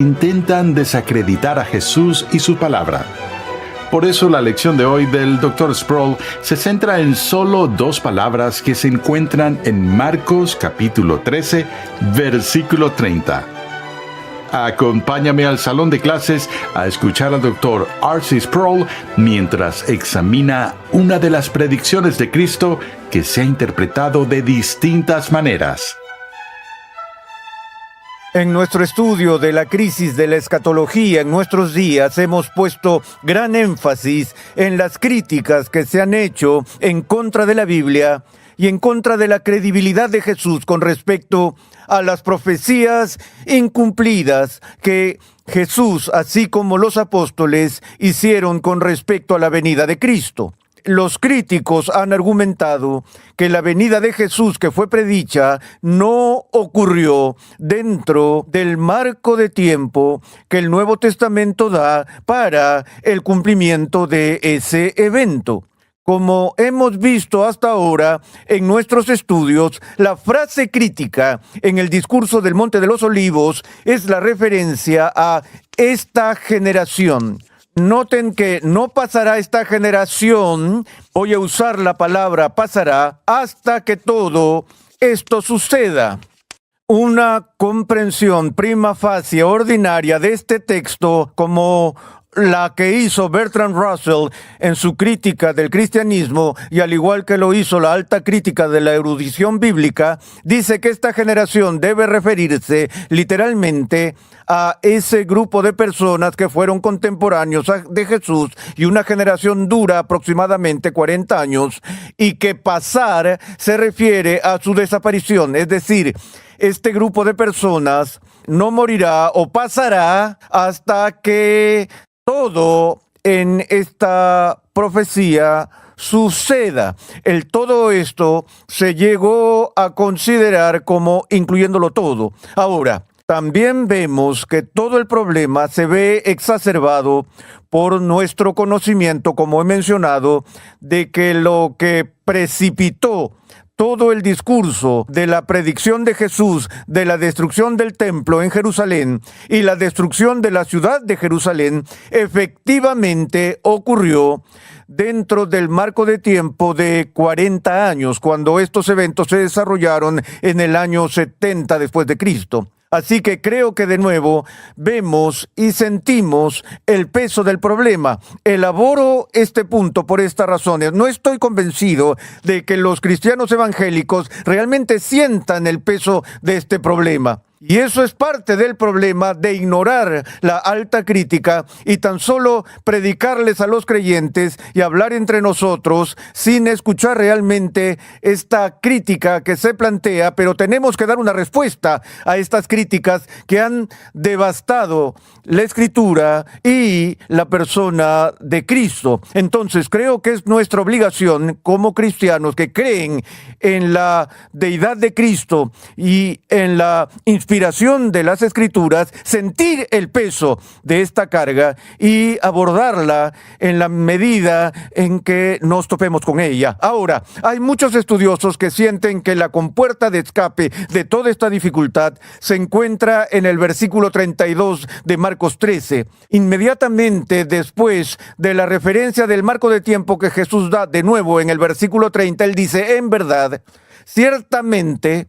intentan desacreditar a Jesús y su palabra. Por eso la lección de hoy del Dr. Sproul se centra en solo dos palabras que se encuentran en Marcos capítulo 13, versículo 30. Acompáñame al salón de clases a escuchar al Dr. R.C. Sproul mientras examina una de las predicciones de Cristo que se ha interpretado de distintas maneras. En nuestro estudio de la crisis de la escatología en nuestros días hemos puesto gran énfasis en las críticas que se han hecho en contra de la Biblia y en contra de la credibilidad de Jesús con respecto a las profecías incumplidas que Jesús, así como los apóstoles, hicieron con respecto a la venida de Cristo. Los críticos han argumentado que la venida de Jesús que fue predicha no ocurrió dentro del marco de tiempo que el Nuevo Testamento da para el cumplimiento de ese evento. Como hemos visto hasta ahora en nuestros estudios, la frase crítica en el discurso del Monte de los Olivos es la referencia a esta generación. Noten que no pasará esta generación, voy a usar la palabra pasará, hasta que todo esto suceda. Una comprensión prima facie ordinaria de este texto, como la que hizo Bertrand Russell en su crítica del cristianismo, y al igual que lo hizo la alta crítica de la erudición bíblica, dice que esta generación debe referirse literalmente a ese grupo de personas que fueron contemporáneos de Jesús y una generación dura aproximadamente 40 años, y que pasar se refiere a su desaparición, es decir, este grupo de personas no morirá o pasará hasta que todo en esta profecía suceda. Todo esto se llegó a considerar como incluyéndolo todo. Ahora, también vemos que todo el problema se ve exacerbado por nuestro conocimiento, como he mencionado, de que lo que precipitó todo el discurso de la predicción de Jesús de la destrucción del templo en Jerusalén y la destrucción de la ciudad de Jerusalén efectivamente ocurrió dentro del marco de tiempo de 40 años, cuando estos eventos se desarrollaron en el año 70 después de Cristo. Así que creo que de nuevo vemos y sentimos el peso del problema. Elaboro este punto por estas razones. No estoy convencido de que los cristianos evangélicos realmente sientan el peso de este problema. Y eso es parte del problema de ignorar la alta crítica y tan solo predicarles a los creyentes y hablar entre nosotros sin escuchar realmente esta crítica que se plantea, pero tenemos que dar una respuesta a estas críticas que han devastado la Escritura y la persona de Cristo. Entonces creo que es nuestra obligación como cristianos que creen en la deidad de Cristo y en la inspiración de las Escrituras, sentir el peso de esta carga y abordarla en la medida en que nos topemos con ella. Ahora, hay muchos estudiosos que sienten que la compuerta de escape de toda esta dificultad se encuentra en el versículo 32 de Marcos 13. Inmediatamente después de la referencia del marco de tiempo que Jesús da de nuevo en el versículo 30, él dice: en verdad, ciertamente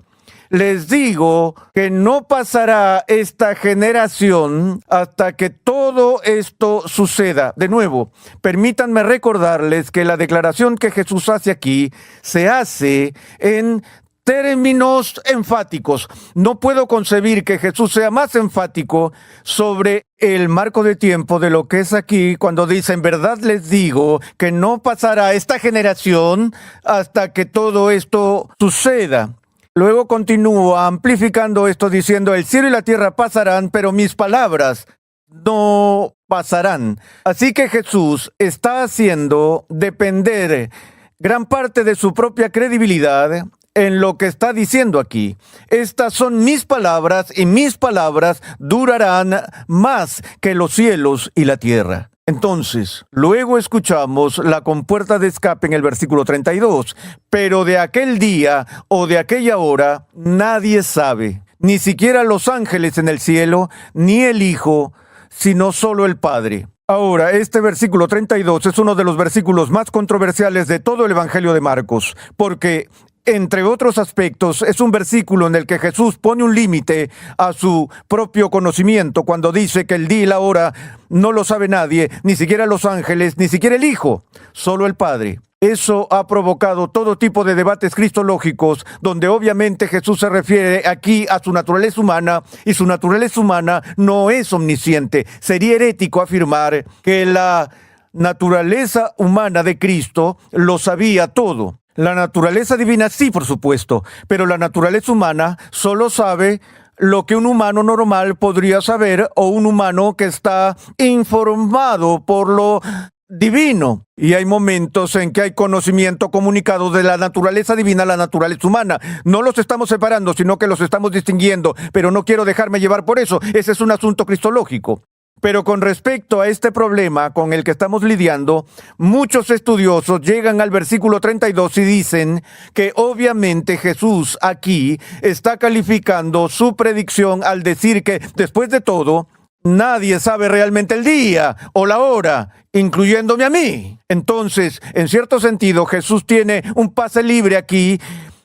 les digo que no pasará esta generación hasta que todo esto suceda. De nuevo, permítanme recordarles que la declaración que Jesús hace aquí se hace en términos enfáticos. No puedo concebir que Jesús sea más enfático sobre el marco de tiempo de lo que es aquí cuando dice: en verdad les digo que no pasará esta generación hasta que todo esto suceda. Luego continúa amplificando esto diciendo: el cielo y la tierra pasarán, pero mis palabras no pasarán. Así que Jesús está haciendo depender gran parte de su propia credibilidad en lo que está diciendo aquí. Estas son mis palabras y mis palabras durarán más que los cielos y la tierra. Entonces, luego escuchamos la compuerta de escape en el versículo 32. Pero de aquel día o de aquella hora nadie sabe, ni siquiera los ángeles en el cielo, ni el Hijo, sino solo el Padre. Ahora, este versículo 32 es uno de los versículos más controversiales de todo el Evangelio de Marcos, porque, entre otros aspectos, es un versículo en el que Jesús pone un límite a su propio conocimiento cuando dice que el día y la hora no lo sabe nadie, ni siquiera los ángeles, ni siquiera el Hijo, solo el Padre. Eso ha provocado todo tipo de debates cristológicos, donde obviamente Jesús se refiere aquí a su naturaleza humana, y su naturaleza humana no es omnisciente. Sería herético afirmar que la naturaleza humana de Cristo lo sabía todo. La naturaleza divina sí, por supuesto, pero la naturaleza humana solo sabe lo que un humano normal podría saber, o un humano que está informado por lo divino. Y hay momentos en que hay conocimiento comunicado de la naturaleza divina a la naturaleza humana. No los estamos separando, sino que los estamos distinguiendo, pero no quiero dejarme llevar por eso. Ese es un asunto cristológico. Pero con respecto a este problema con el que estamos lidiando, muchos estudiosos llegan al versículo 32 y dicen que obviamente Jesús aquí está calificando su predicción al decir que, después de todo, nadie sabe realmente el día o la hora, incluyéndome a mí. Entonces, en cierto sentido, Jesús tiene un pase libre aquí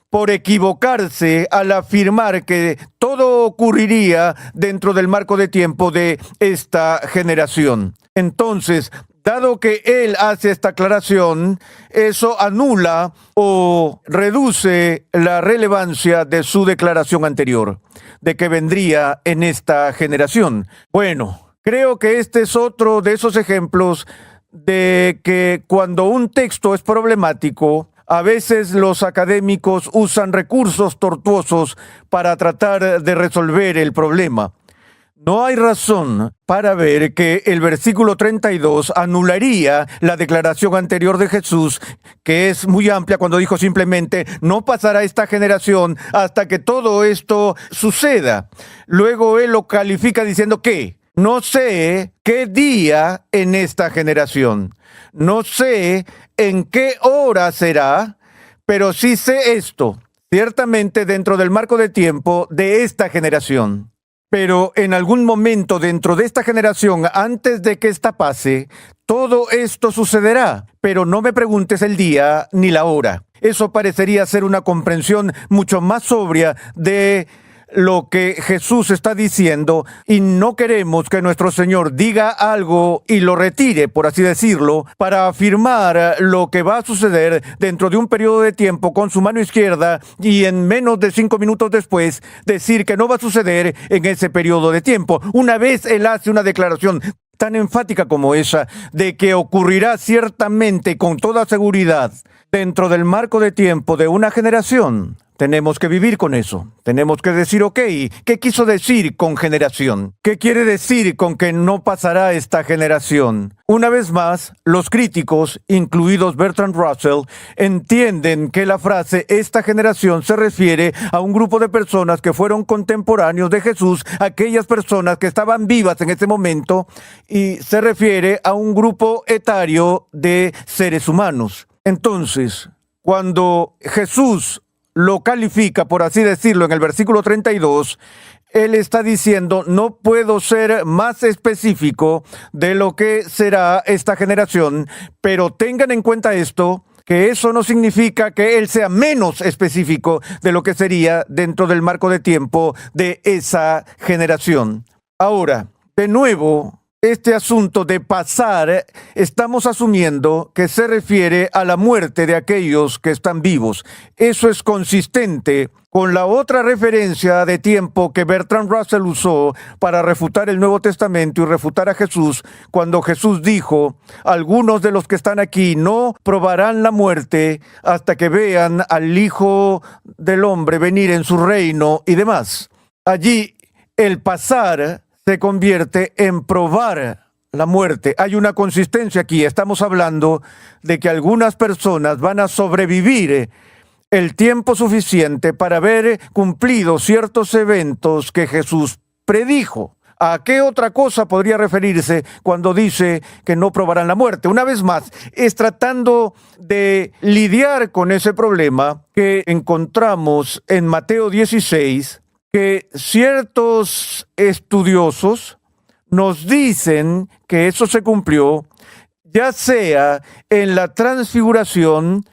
por equivocarse al afirmar que todo ocurriría dentro del marco de tiempo de esta generación. Entonces, dado que él hace esta aclaración, eso anula o reduce la relevancia de su declaración anterior, de que vendría en esta generación. Bueno, creo que este es otro de esos ejemplos de que cuando un texto es problemático, a veces los académicos usan recursos tortuosos para tratar de resolver el problema. No hay razón para ver que el versículo 32 anularía la declaración anterior de Jesús, que es muy amplia cuando dijo simplemente: no pasará esta generación hasta que todo esto suceda. Luego él lo califica diciendo que no sé qué día en esta generación, no sé en qué hora será, pero sí sé esto, ciertamente dentro del marco de tiempo de esta generación. Pero en algún momento dentro de esta generación, antes de que esta pase, todo esto sucederá, pero no me preguntes el día ni la hora. Eso parecería ser una comprensión mucho más sobria de lo que Jesús está diciendo, y no queremos que nuestro Señor diga algo y lo retire, por así decirlo, para afirmar lo que va a suceder dentro de un periodo de tiempo con su mano izquierda y en menos de 5 minutos después decir que no va a suceder en ese periodo de tiempo. Una vez él hace una declaración tan enfática como esa, de que ocurrirá ciertamente con toda seguridad dentro del marco de tiempo de una generación, tenemos que vivir con eso. Tenemos que decir, ok, ¿qué quiso decir con generación? ¿Qué quiere decir con que no pasará esta generación? Una vez más, los críticos, incluidos Bertrand Russell, entienden que la frase "esta generación" se refiere a un grupo de personas que fueron contemporáneos de Jesús, aquellas personas que estaban vivas en ese momento, y se refiere a un grupo etario de seres humanos. Entonces, cuando Jesús lo califica, por así decirlo, en el versículo 32, él está diciendo: no puedo ser más específico de lo que será esta generación, pero tengan en cuenta esto, que eso no significa que él sea menos específico de lo que sería dentro del marco de tiempo de esa generación. Ahora, de nuevo, este asunto de pasar, estamos asumiendo que se refiere a la muerte de aquellos que están vivos. Eso es consistente con la otra referencia de tiempo que Bertrand Russell usó para refutar el Nuevo Testamento y refutar a Jesús, cuando Jesús dijo: algunos de los que están aquí no probarán la muerte hasta que vean al Hijo del Hombre venir en su reino y demás. Allí el pasar se convierte en probar la muerte. Hay una consistencia aquí. Estamos hablando de que algunas personas van a sobrevivir el tiempo suficiente para ver cumplidos ciertos eventos que Jesús predijo. ¿A qué otra cosa podría referirse cuando dice que no probarán la muerte? Una vez más, es tratando de lidiar con ese problema que encontramos en Mateo 16, que ciertos estudiosos nos dicen que eso se cumplió, ya sea en la transfiguración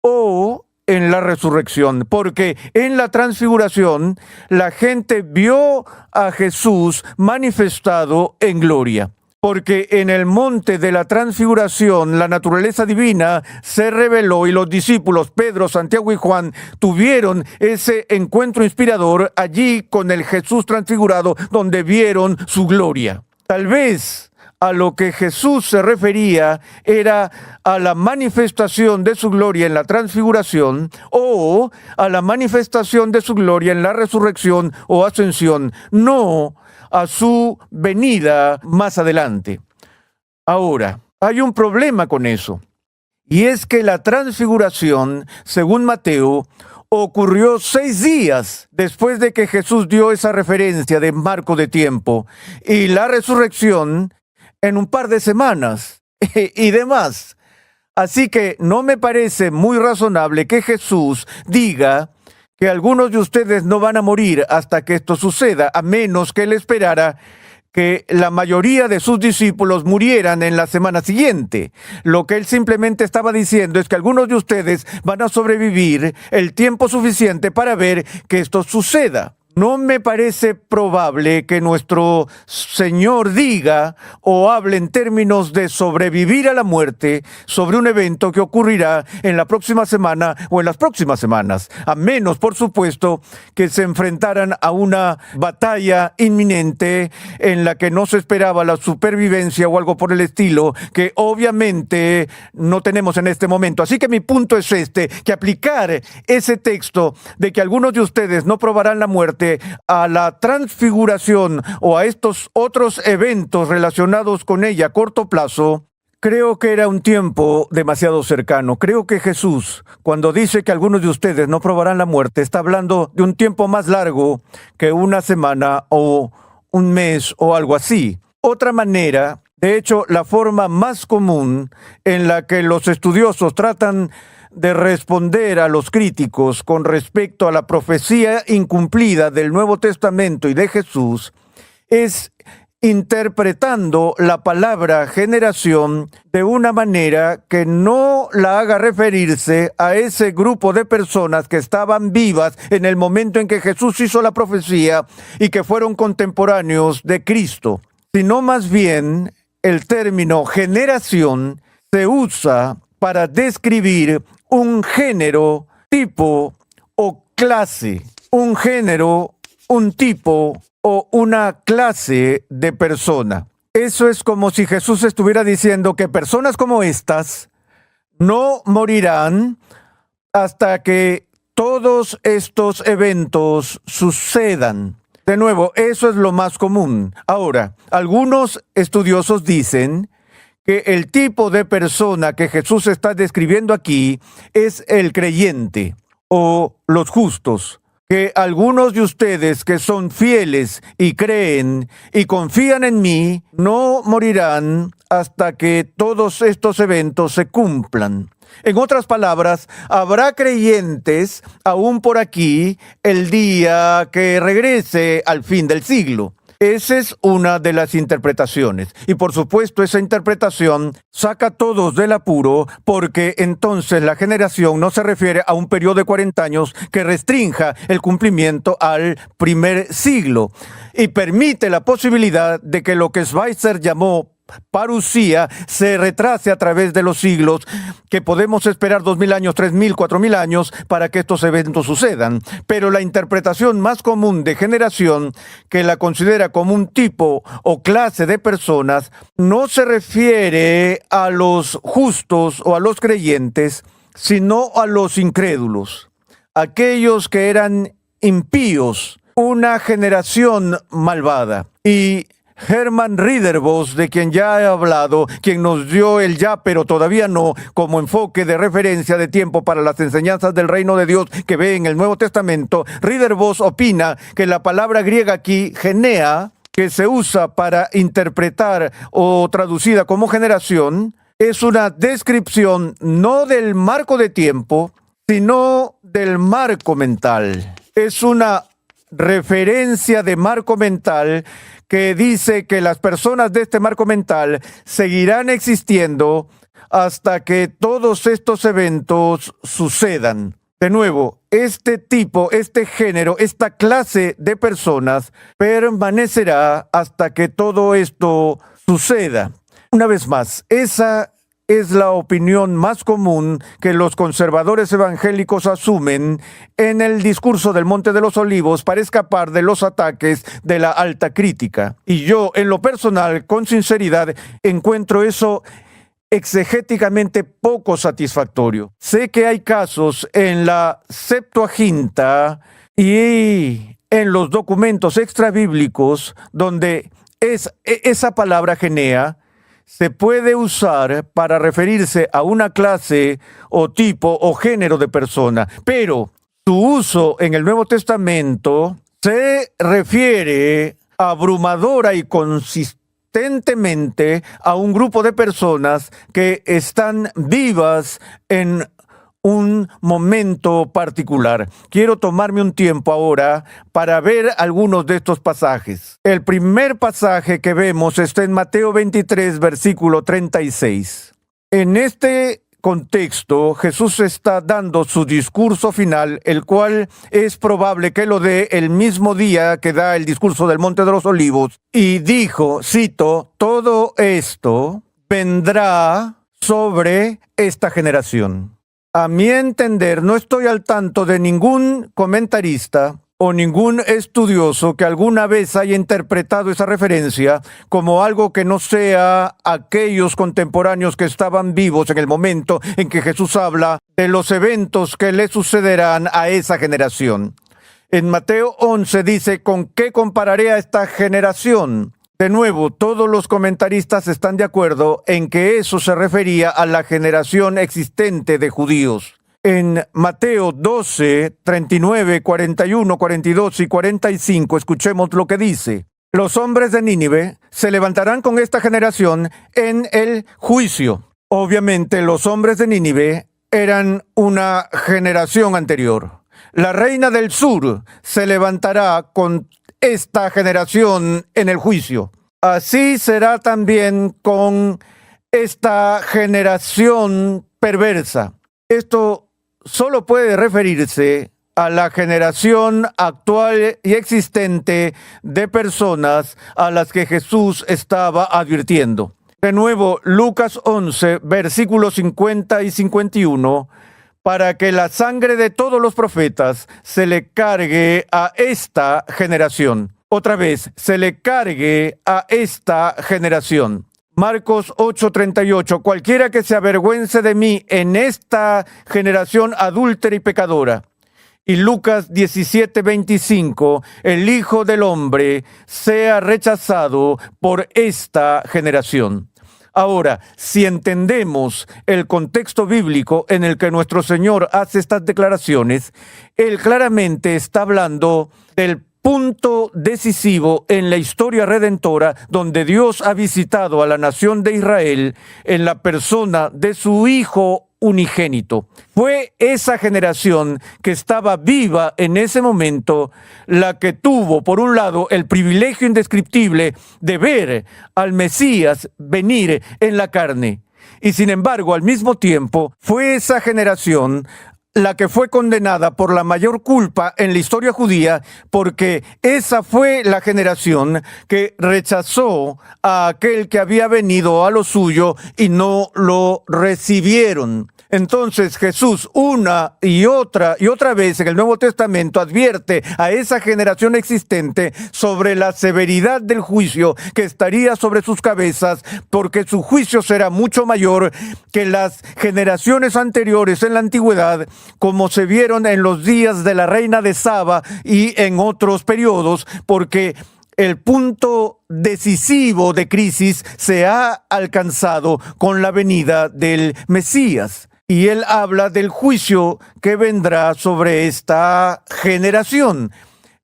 o en la resurrección, porque en la transfiguración la gente vio a Jesús manifestado en gloria. Porque en el monte de la transfiguración la naturaleza divina se reveló y los discípulos Pedro, Santiago y Juan tuvieron ese encuentro inspirador allí con el Jesús transfigurado, donde vieron su gloria. Tal vez a lo que Jesús se refería era a la manifestación de su gloria en la transfiguración o a la manifestación de su gloria en la resurrección o ascensión, no a su venida más adelante. Ahora, hay un problema con eso, y es que la transfiguración, según Mateo, ocurrió 6 días después de que Jesús dio esa referencia de marco de tiempo, y la resurrección en un par de semanas y demás. Así que no me parece muy razonable que Jesús diga que algunos de ustedes no van a morir hasta que esto suceda, a menos que él esperara que la mayoría de sus discípulos murieran en la semana siguiente. Lo que él simplemente estaba diciendo es que algunos de ustedes van a sobrevivir el tiempo suficiente para ver que esto suceda. No me parece probable que nuestro Señor diga o hable en términos de sobrevivir a la muerte sobre un evento que ocurrirá en la próxima semana o en las próximas semanas, a menos, por supuesto, que se enfrentaran a una batalla inminente en la que no se esperaba la supervivencia o algo por el estilo, que obviamente no tenemos en este momento. Así que mi punto es que aplicar ese texto de que algunos de ustedes no probarán la muerte a la transfiguración o a estos otros eventos relacionados con ella a corto plazo, creo que era un tiempo demasiado cercano. Creo que Jesús, cuando dice que algunos de ustedes no probarán la muerte, está hablando de un tiempo más largo que una semana o un mes o algo así. Otra manera, de hecho, la forma más común en la que los estudiosos tratan de responder a los críticos con respecto a la profecía incumplida del Nuevo Testamento y de Jesús es interpretando la palabra generación de una manera que no la haga referirse a ese grupo de personas que estaban vivas en el momento en que Jesús hizo la profecía y que fueron contemporáneos de Cristo, sino más bien el término generación se usa para describir un género, tipo o clase, un género, un tipo o una clase de persona. Eso es como si Jesús estuviera diciendo que personas como estas no morirán hasta que todos estos eventos sucedan. De nuevo, eso es lo más común. Ahora, algunos estudiosos dicen que el tipo de persona que Jesús está describiendo aquí es el creyente o los justos, que algunos de ustedes que son fieles y creen y confían en mí no morirán hasta que todos estos eventos se cumplan. En otras palabras, habrá creyentes aún por aquí el día que regrese al fin del siglo. Esa es una de las interpretaciones. Y por supuesto, esa interpretación saca a todos del apuro porque entonces la generación no se refiere a un periodo de 40 años que restrinja el cumplimiento al primer siglo y permite la posibilidad de que lo que Schweitzer llamó parusía se retrase a través de los siglos, que podemos esperar 2000 años, 3000, 4000 años para que estos eventos sucedan. Pero la interpretación más común de generación, que la considera como un tipo o clase de personas, no se refiere a los justos o a los creyentes, sino a los incrédulos, aquellos que eran impíos, una generación malvada. Y Hermann Ridderbos, de quien ya he hablado, quien nos dio el ya pero todavía no como enfoque de referencia de tiempo para las enseñanzas del reino de Dios que ve en el Nuevo Testamento, Ridderbos opina que la palabra griega aquí, genea, que se usa para interpretar o traducida como generación, es una descripción no del marco de tiempo, sino del marco mental. Es una referencia de marco mental que dice que las personas de este marco mental seguirán existiendo hasta que todos estos eventos sucedan. De nuevo, este tipo, este género, esta clase de personas permanecerá hasta que todo esto suceda. Una vez más, esa es la opinión más común que los conservadores evangélicos asumen en el discurso del Monte de los Olivos para escapar de los ataques de la alta crítica. Y yo, en lo personal, con sinceridad, encuentro eso exegéticamente poco satisfactorio. Sé que hay casos en la Septuaginta y en los documentos extrabíblicos donde esa palabra genea se puede usar para referirse a una clase o tipo o género de persona, pero su uso en el Nuevo Testamento se refiere abrumadora y consistentemente a un grupo de personas que están vivas en un momento particular. Quiero tomarme un tiempo ahora para ver algunos de estos pasajes. El primer pasaje que vemos está en Mateo 23, versículo 36. En este contexto, Jesús está dando su discurso final, el cual es probable que lo dé el mismo día que da el discurso del Monte de los Olivos, y dijo, cito, todo esto vendrá sobre esta generación. A mi entender, no estoy al tanto de ningún comentarista o ningún estudioso que alguna vez haya interpretado esa referencia como algo que no sea aquellos contemporáneos que estaban vivos en el momento en que Jesús habla de los eventos que le sucederán a esa generación. En Mateo 11 dice, ¿con qué compararé a esta generación? De nuevo, todos los comentaristas están de acuerdo en que eso se refería a la generación existente de judíos. En Mateo 12, 39, 41, 42 y 45, escuchemos lo que dice. Los hombres de Nínive se levantarán con esta generación en el juicio. Obviamente, los hombres de Nínive eran una generación anterior. La reina del sur se levantará con esta generación en el juicio. Así será también con esta generación perversa. Esto solo puede referirse a la generación actual y existente de personas a las que Jesús estaba advirtiendo. De nuevo, Lucas 11, versículos 50 y 51, para que la sangre de todos los profetas se le cargue a esta generación. Otra vez, se le cargue a esta generación. Marcos 8:38, cualquiera que se avergüence de mí en esta generación adúltera y pecadora. Y Lucas 17:25, el Hijo del Hombre sea rechazado por esta generación. Ahora, si entendemos el contexto bíblico en el que nuestro Señor hace estas declaraciones, Él claramente está hablando del punto decisivo en la historia redentora donde Dios ha visitado a la nación de Israel en la persona de su Hijo unigénito. Fue esa generación que estaba viva en ese momento la que tuvo, por un lado, el privilegio indescriptible de ver al Mesías venir en la carne. Y sin embargo, al mismo tiempo, fue esa generación la que fue condenada por la mayor culpa en la historia judía, porque esa fue la generación que rechazó a aquel que había venido a lo suyo y no lo recibieron. Entonces Jesús una y otra vez en el Nuevo Testamento advierte a esa generación existente sobre la severidad del juicio que estaría sobre sus cabezas, porque su juicio será mucho mayor que las generaciones anteriores en la antigüedad, como se vieron en los días de la reina de Saba y en otros periodos, porque el punto decisivo de crisis se ha alcanzado con la venida del Mesías. Y él habla del juicio que vendrá sobre esta generación.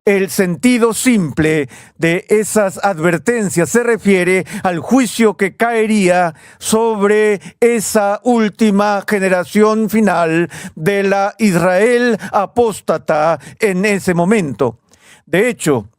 El sentido simple de esas advertencias se refiere al juicio que caería sobre esa última generación final de la Israel apóstata en ese momento. De hecho,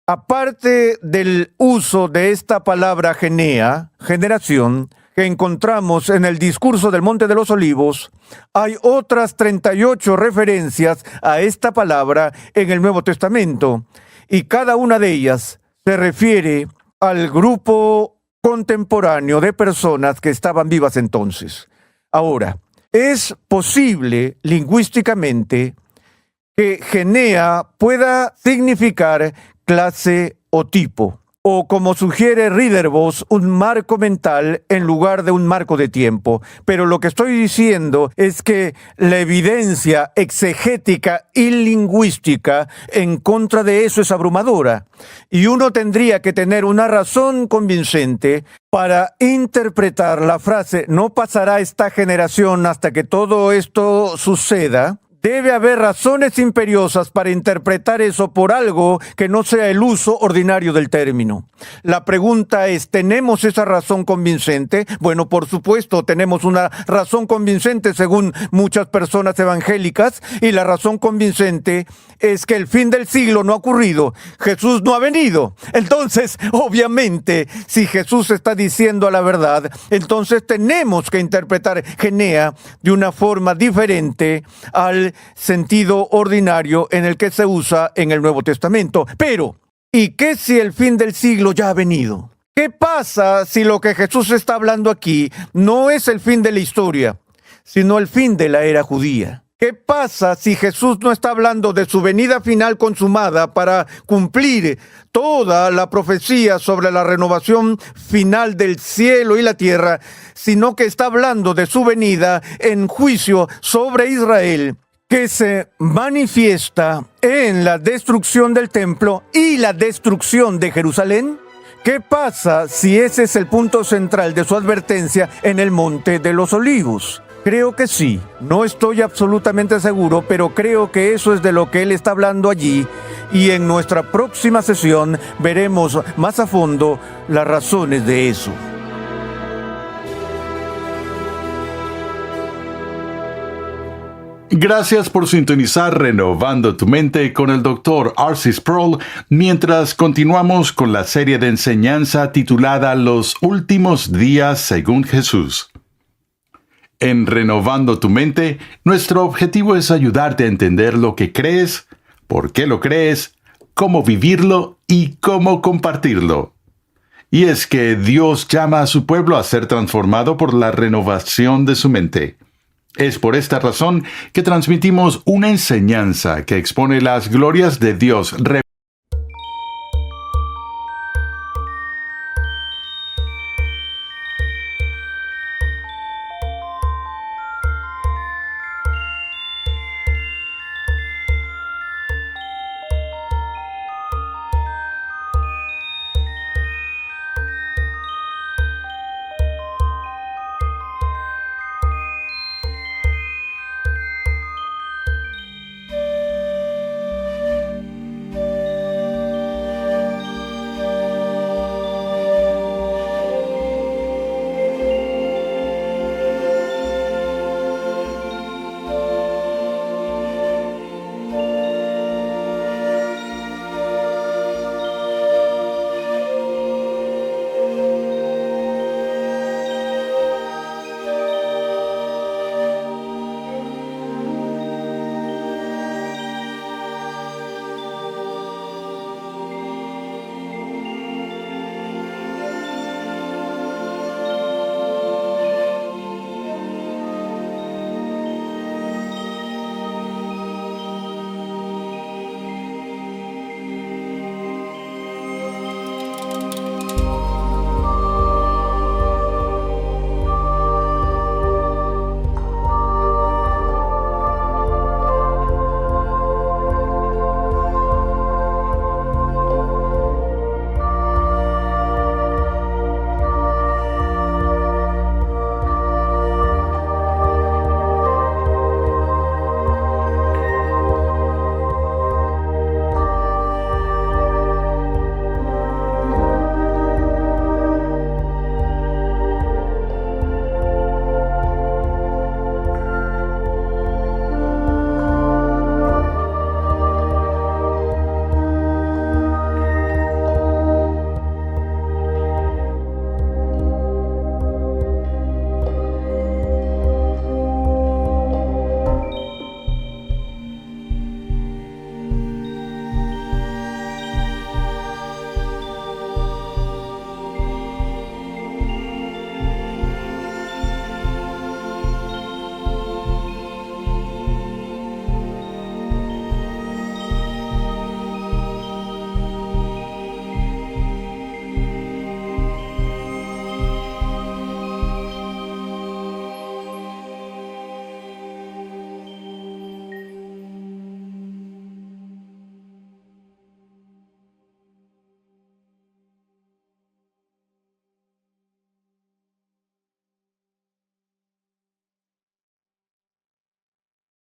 aparte del uso de esta palabra generación, que encontramos en el discurso del Monte de los Olivos, hay otras 38 referencias a esta palabra en el Nuevo Testamento, y cada una de ellas se refiere al grupo contemporáneo de personas que estaban vivas entonces. Ahora, es posible lingüísticamente que genea pueda significar clase o tipo, o como sugiere Ridderbos, un marco mental en lugar de un marco de tiempo. Pero lo que estoy diciendo es que la evidencia exegética y lingüística en contra de eso es abrumadora. Y uno tendría que tener una razón convincente para interpretar la frase "no pasará esta generación hasta que todo esto suceda". Debe haber razones imperiosas para interpretar eso por algo que no sea el uso ordinario del término. La pregunta es, ¿tenemos esa razón convincente? Bueno, por supuesto, tenemos una razón convincente según muchas personas evangélicas, y la razón convincente es que el fin del siglo no ha ocurrido. Jesús no ha venido. Entonces, obviamente, si Jesús está diciendo la verdad, entonces tenemos que interpretar Genea de una forma diferente al sentido ordinario en el que se usa en el Nuevo Testamento. Pero, ¿y qué si el fin del siglo ya ha venido? ¿Qué pasa si lo que Jesús está hablando aquí no es el fin de la historia, sino el fin de la era judía? ¿Qué pasa si Jesús no está hablando de su venida final consumada para cumplir toda la profecía sobre la renovación final del cielo y la tierra, sino que está hablando de su venida en juicio sobre Israel, que se manifiesta en la destrucción del templo y la destrucción de Jerusalén? ¿Qué pasa si ese es el punto central de su advertencia en el Monte de los Olivos? Creo que sí. No estoy absolutamente seguro, pero creo que eso es de lo que él está hablando allí, y en nuestra próxima sesión veremos más a fondo las razones de eso. Gracias por sintonizar Renovando tu Mente con el Dr. R.C. Sproul, mientras continuamos con la serie de enseñanza titulada Los Últimos Días según Jesús. En Renovando tu Mente, nuestro objetivo es ayudarte a entender lo que crees, por qué lo crees, cómo vivirlo y cómo compartirlo. Y es que Dios llama a su pueblo a ser transformado por la renovación de su mente. Es por esta razón que transmitimos una enseñanza que expone las glorias de Dios